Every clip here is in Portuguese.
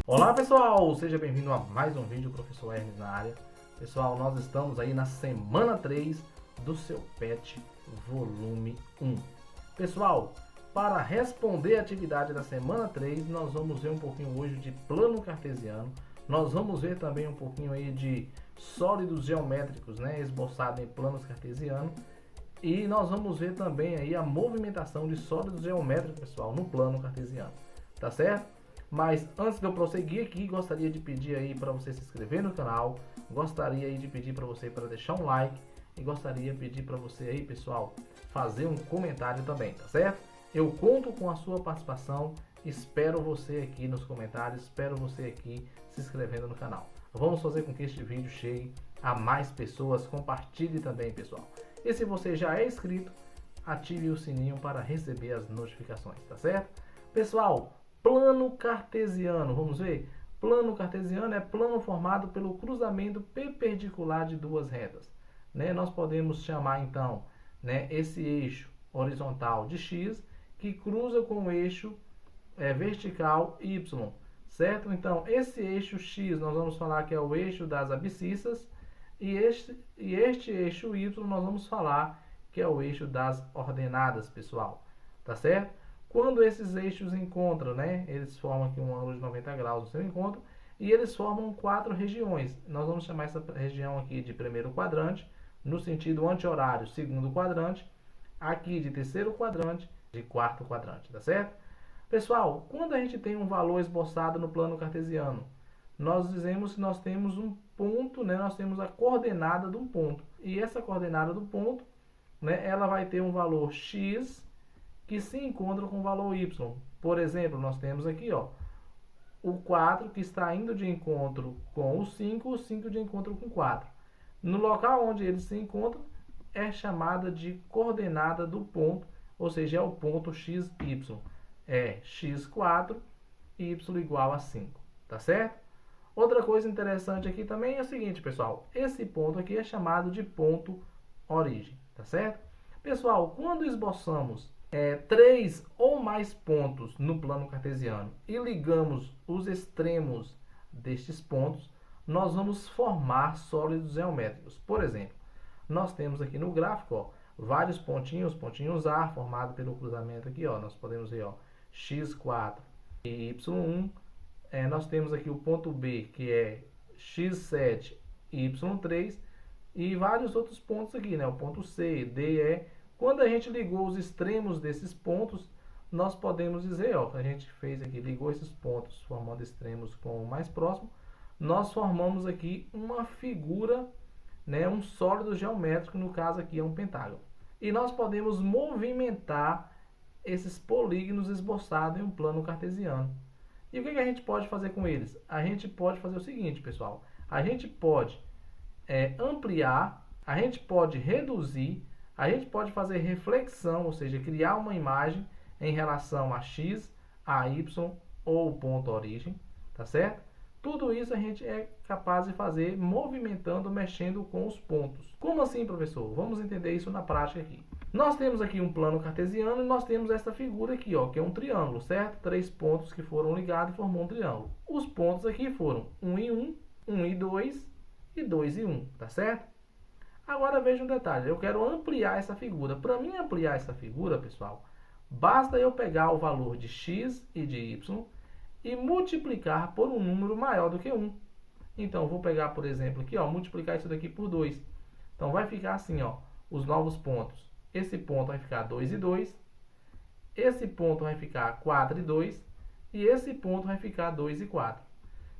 Olá pessoal, seja bem-vindo a mais um vídeo, professor Hermes na área. Pessoal, nós estamos aí na semana 3 do seu PET volume 1. Pessoal, para responder a atividade da semana 3, nós vamos ver um pouquinho hoje de plano cartesiano. Nós vamos ver também um pouquinho aí de sólidos geométricos, né, esboçado em planos cartesianos. E nós vamos ver também aí a movimentação de sólidos geométricos, pessoal, no plano cartesiano. Tá certo? Mas antes de eu prosseguir aqui, gostaria de pedir aí para você se inscrever no canal, gostaria aí de pedir para você para deixar um like e gostaria de pedir para você aí, pessoal, fazer um comentário também, tá certo? Eu conto com a sua participação, espero você aqui nos comentários, espero você aqui se inscrevendo no canal. Vamos fazer com que este vídeo chegue a mais pessoas, compartilhe também, pessoal. E se você já é inscrito, ative o sininho para receber as notificações, tá certo? Pessoal, plano cartesiano, vamos ver? Plano cartesiano é plano formado pelo cruzamento perpendicular de duas retas. Né? Nós podemos chamar então, né, esse eixo horizontal de x que cruza com o eixo vertical y, certo? Então esse eixo x nós vamos falar que é o eixo das abscissas e este eixo y nós vamos falar que é o eixo das ordenadas, pessoal, tá certo? Quando esses eixos encontram, né, eles formam aqui um ângulo de 90 graus no seu encontro e eles formam 4 regiões. Nós vamos chamar essa região aqui de primeiro quadrante, no sentido anti-horário, segundo quadrante, aqui de terceiro quadrante, de quarto quadrante, tá certo? Pessoal, quando a gente tem um valor esboçado no plano cartesiano, nós dizemos que nós temos um ponto, né, nós temos a coordenada de um ponto. E essa coordenada do ponto, né, ela vai ter um valor x que se encontra com o valor y. Por exemplo, nós temos aqui, ó, o 4 que está indo de encontro com o 5 de encontro com o 4. No local onde eles se encontram é chamada de coordenada do ponto, ou seja, é o ponto xy. É x4 e y igual a 5, tá certo? Outra coisa interessante aqui também é o seguinte, pessoal, esse ponto aqui é chamado de ponto origem, tá certo? Pessoal, quando esboçamos 3 ou mais pontos no plano cartesiano e ligamos os extremos destes pontos, nós vamos formar sólidos geométricos. Por exemplo, nós temos aqui no gráfico, ó, vários pontinhos A, formado pelo cruzamento aqui, ó, nós podemos ver, ó, x4 e y1. Nós temos aqui o ponto B, que é x7 e y3, e vários outros pontos aqui, né, o ponto C, D, E. Quando a gente ligou os extremos desses pontos, nós podemos dizer, ó, que a gente fez aqui, ligou esses pontos formando extremos com o mais próximo, nós formamos aqui uma figura, né, um sólido geométrico, no caso aqui é um pentágono. E nós podemos movimentar esses polígonos esboçados em um plano cartesiano. E o que a gente pode fazer com eles? A gente pode fazer o seguinte, pessoal, a gente pode ampliar, a gente pode reduzir, a gente pode fazer reflexão, ou seja, criar uma imagem em relação a x, a y ou ponto origem, tá certo? Tudo isso a gente é capaz de fazer movimentando, mexendo com os pontos. Como assim, professor? Vamos entender isso na prática aqui. Nós temos aqui um plano cartesiano e nós temos essa figura aqui, ó, que é um triângulo, certo? 3 pontos que foram ligados e formou um triângulo. Os pontos aqui foram 1 e 1, 1 e 2 e 2 e 1, tá certo? Agora veja um detalhe, eu quero ampliar essa figura. Para mim ampliar essa figura, pessoal, basta eu pegar o valor de x e de y e multiplicar por um número maior do que 1. Então, eu vou pegar, por exemplo, aqui, ó, multiplicar isso daqui por 2. Então, vai ficar assim, ó, os novos pontos. Esse ponto vai ficar 2 e 2, esse ponto vai ficar 4 e 2, e esse ponto vai ficar 2 e 4.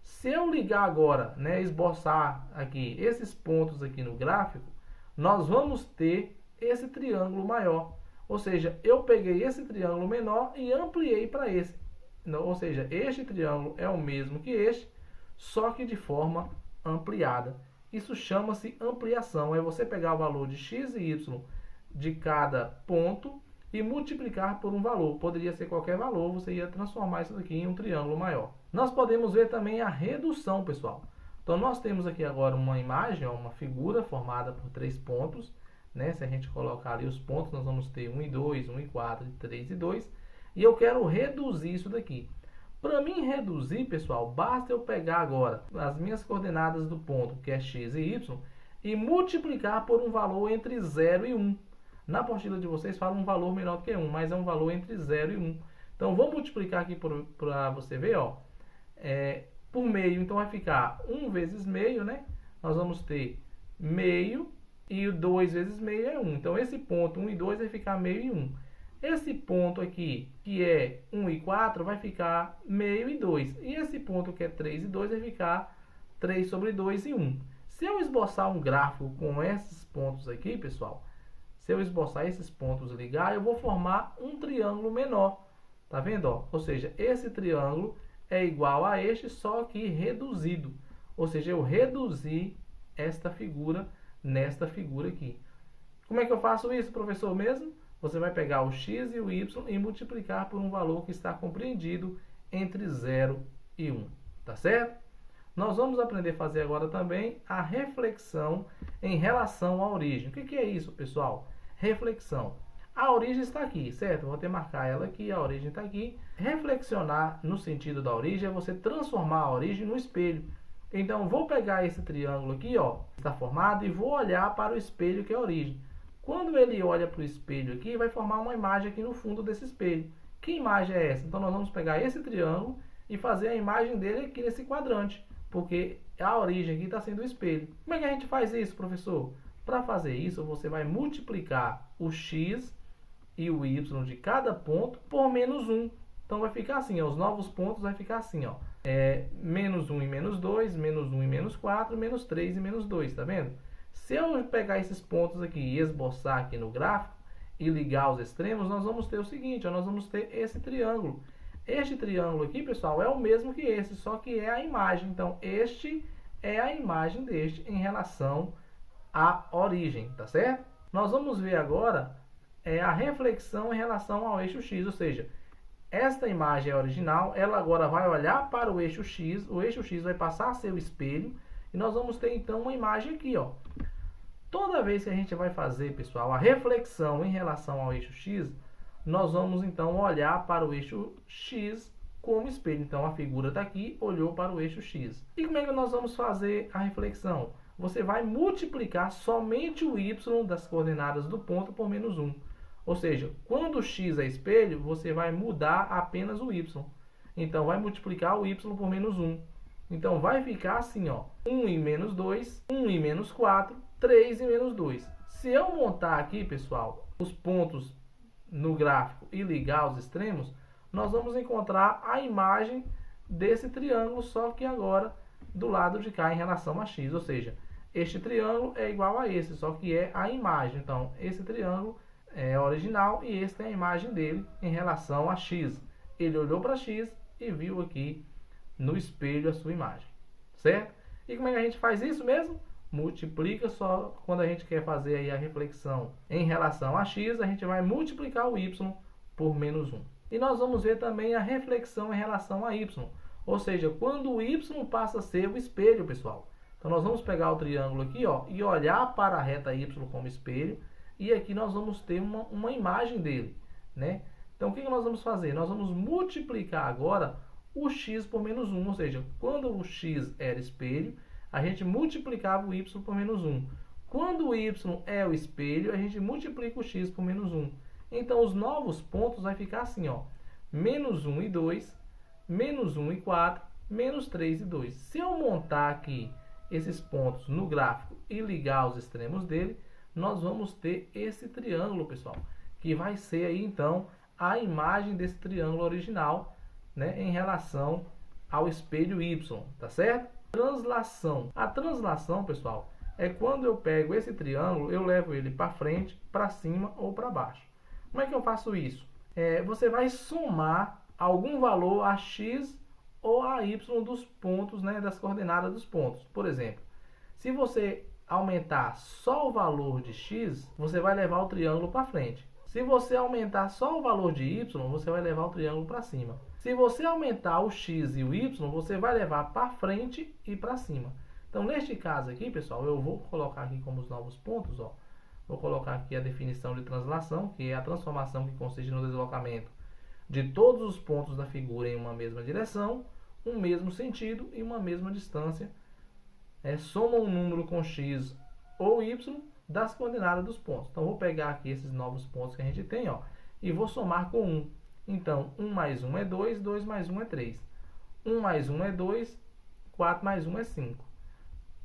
Se eu ligar agora, né, esboçar aqui esses pontos aqui no gráfico, nós vamos ter esse triângulo maior. Ou seja, eu peguei esse triângulo menor e ampliei para esse. Ou seja, este triângulo é o mesmo que este, só que de forma ampliada. Isso chama-se ampliação. É você pegar o valor de x e y de cada ponto e multiplicar por um valor. Poderia ser qualquer valor, você ia transformar isso aqui em um triângulo maior. Nós podemos ver também a redução, pessoal. Então, nós temos aqui agora uma imagem, uma figura formada por 3 pontos. Né? Se a gente colocar ali os pontos, nós vamos ter 1 e 2, 1 e 4, 3 e 2. E eu quero reduzir isso daqui. Para mim reduzir, pessoal, basta eu pegar agora as minhas coordenadas do ponto, que é x e y, e multiplicar por um valor entre 0 e 1. Na apostila de vocês fala um valor menor do que 1, mas é um valor entre 0 e 1. Então, vou multiplicar aqui para você ver, ó. Por meio, então vai ficar 1 vezes meio, né? Nós vamos ter meio e o 2 vezes meio é 1. Então, esse ponto 1 e 2 vai ficar meio e 1. Esse ponto aqui, que é 1 e 4, vai ficar meio e 2. E esse ponto que é 3 e 2 vai ficar 3 sobre 2 e 1. Se eu esboçar um gráfico com esses pontos aqui, pessoal, se eu esboçar esses pontos e ligar, eu vou formar um triângulo menor. Tá vendo? Ó? Ou seja, esse triângulo é igual a este, só que reduzido. Ou seja, eu reduzi esta figura nesta figura aqui. Como é que eu faço isso, professor, mesmo? Você vai pegar o x e o y e multiplicar por um valor que está compreendido entre 0 e 1. Tá certo? Nós vamos aprender a fazer agora também a reflexão em relação à origem. O que é isso, pessoal? Reflexão. A origem está aqui, certo? Vou até marcar ela aqui, a origem está aqui. Reflexionar no sentido da origem é você transformar a origem no espelho. Então, vou pegar esse triângulo aqui, ó, está formado, e vou olhar para o espelho que é a origem. Quando ele olha para o espelho aqui, vai formar uma imagem aqui no fundo desse espelho. Que imagem é essa? Então, nós vamos pegar esse triângulo e fazer a imagem dele aqui nesse quadrante, porque a origem aqui está sendo o espelho. Como é que a gente faz isso, professor? Para fazer isso, você vai multiplicar o x e o y de cada ponto por menos 1. Então, vai ficar assim, ó, os novos pontos vai ficar assim, ó. Menos 1 e menos 2, menos 1 e menos 4, menos 3 e menos 2, tá vendo? Se eu pegar esses pontos aqui e esboçar aqui no gráfico e ligar os extremos, nós vamos ter o seguinte, ó, nós vamos ter esse triângulo. Este triângulo aqui, pessoal, é o mesmo que esse, só que é a imagem. Então, este é a imagem deste em relação à origem, tá certo? Nós vamos ver agora a reflexão em relação ao eixo x, ou seja, esta imagem é original, ela agora vai olhar para o eixo x vai passar a ser o espelho, e nós vamos ter então uma imagem aqui, ó. Toda vez que a gente vai fazer, pessoal, a reflexão em relação ao eixo x, nós vamos então olhar para o eixo x como espelho. Então a figura está aqui, olhou para o eixo x. E como é que nós vamos fazer a reflexão? Você vai multiplicar somente o y das coordenadas do ponto por menos 1. Ou seja, quando o x é espelho, você vai mudar apenas o y. Então vai multiplicar o y por menos 1. Então vai ficar assim, ó, 1 e menos 2, 1 e menos 4, 3 e menos 2. Se eu montar aqui, pessoal, os pontos no gráfico e ligar os extremos, nós vamos encontrar a imagem desse triângulo, só que agora do lado de cá em relação a x. Ou seja, este triângulo é igual a esse, só que é a imagem. Então, esse triângulo é original e esta é a imagem dele em relação a x. Ele olhou para x e viu aqui no espelho a sua imagem, certo? E como é que a gente faz isso mesmo? Multiplica só quando a gente quer fazer aí a reflexão em relação a x, a gente vai multiplicar o y por menos 1. E nós vamos ver também a reflexão em relação a y, ou seja, quando o y passa a ser o espelho, pessoal. Então nós vamos pegar o triângulo aqui, ó, e olhar para a reta y como espelho, e aqui nós vamos ter uma imagem dele, né? Então o que nós vamos fazer? Nós vamos multiplicar agora o x por menos 1, ou seja, quando o x era espelho, a gente multiplicava o y por menos 1. Quando o y é o espelho, a gente multiplica o x por menos 1. Então, os novos pontos vai ficar assim, ó, menos 1 e 2, menos 1 e 4, menos 3 e 2. Se eu montar aqui esses pontos no gráfico e ligar os extremos dele, nós vamos ter esse triângulo, pessoal, que vai ser aí, então, a imagem desse triângulo original, né, em relação ao espelho y, tá certo? Translação. A translação, pessoal, é quando eu pego esse triângulo, eu levo ele para frente, para cima ou para baixo. Como é que eu faço isso? Você vai somar algum valor a x ou a y dos pontos, né, das coordenadas dos pontos. Por exemplo, se você aumentar só o valor de x, você vai levar o triângulo para frente. Se você aumentar só o valor de y, você vai levar o triângulo para cima. Se você aumentar o x e o y, você vai levar para frente e para cima. Então, neste caso aqui, pessoal, eu vou colocar aqui como os novos pontos, ó. Vou colocar aqui a definição de translação, que é a transformação que consiste no deslocamento de todos os pontos da figura em uma mesma direção, um mesmo sentido e uma mesma distância, soma um número com x ou y das coordenadas dos pontos. Então, vou pegar aqui esses novos pontos que a gente tem, ó, e vou somar com 1. Então, 1 mais 1 é 2, 2 mais 1 é 3. 1 mais 1 é 2, 4 mais 1 é 5.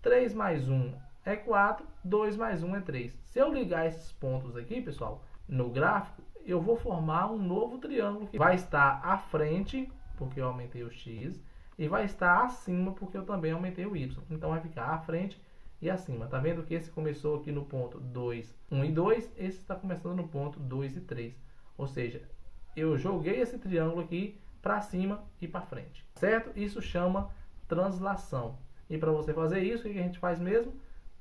3 mais 1 é 4, 2 mais 1 é 3. Se eu ligar esses pontos aqui, pessoal, no gráfico, eu vou formar um novo triângulo que vai estar à frente, porque eu aumentei o x, e vai estar acima, porque eu também aumentei o y. Então, vai ficar à frente e acima. Tá vendo que esse começou aqui no ponto 2, 1 e 2, esse está começando no ponto 2 e 3. Ou seja, eu joguei esse triângulo aqui para cima e para frente, certo? Isso chama translação. E para você fazer isso, o que a gente faz mesmo?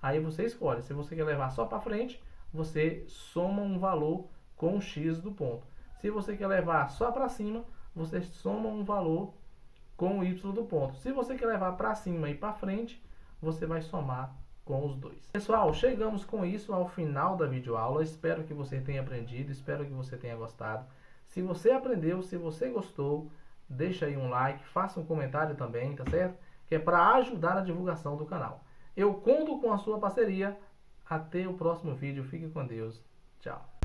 Aí você escolhe. Se você quer levar só para frente, você soma um valor com o x do ponto. Se você quer levar só para cima, você soma um valor com o y do ponto. Se você quer levar para cima e para frente, você vai somar com os dois. Pessoal, chegamos com isso ao final da videoaula. Espero que você tenha aprendido, espero que você tenha gostado. Se você aprendeu, se você gostou, deixa aí um like, faça um comentário também, tá certo? Que é para ajudar na divulgação do canal. Eu conto com a sua parceria. Até o próximo vídeo. Fique com Deus. Tchau.